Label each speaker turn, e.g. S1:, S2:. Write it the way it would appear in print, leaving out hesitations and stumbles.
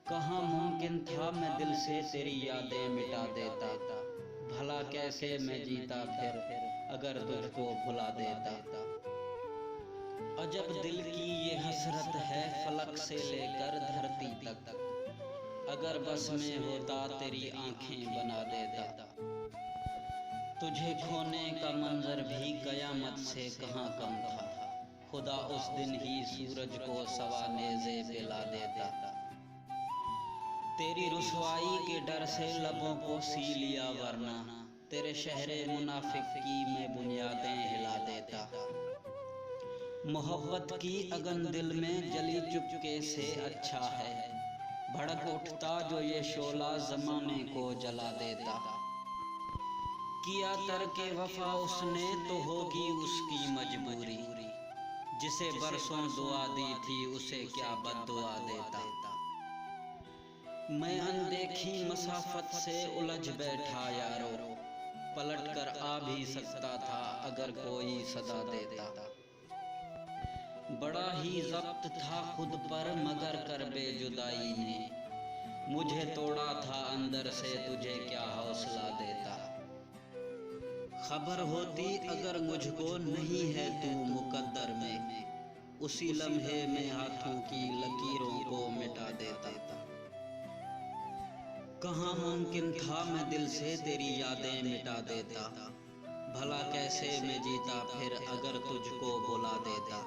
S1: कहाँ मुमकिन था मैं दिल से तेरी यादें मिटा देता, भला कैसे मैं जीता फिर अगर तुझको भुला देता। अजब दिल की ये हसरत है फलक से लेकर धरती तक, अगर बस में होता तेरी आंखें बना देता। तुझे खोने का मंजर भी कयामत से कहाँ कम था, खुदा उस दिन ही सूरज को सवा नेज़े पिला देता। तेरी रुसवाई के डर से लबों को सी लिया, वरना तेरे शहरे मुनाफिक की मैं बुनियादें हिला देता। मोहब्बत की अगन दिल में जली चुपके से अच्छा है, भड़क उठता जो ये शोला ज़माने को जला देता। किया तरके वफा उसने तो होगी उसकी मजबूरी, जिसे बरसों दुआ दी थी उसे क्या बद्दुआ देता। मैं अनदेखी मसाफत से उलझ बैठा यारो, पलट कर आ भी सकता था अगर कोई सदा देता। बड़ा ही ज़ब्त था खुद पर मगर कर बेजुदाई ने, मुझे तोड़ा था अंदर से तुझे क्या हौसला देता। खबर होती अगर मुझको नहीं है तू मुकद्दर में, उसी लम्हे में हाथों की लकीरों को मिटा देता। कहाँ मुमकिन था मैं दिल से तेरी यादें मिटा देता, भला कैसे मैं जीता फिर अगर तुझको भुला देता।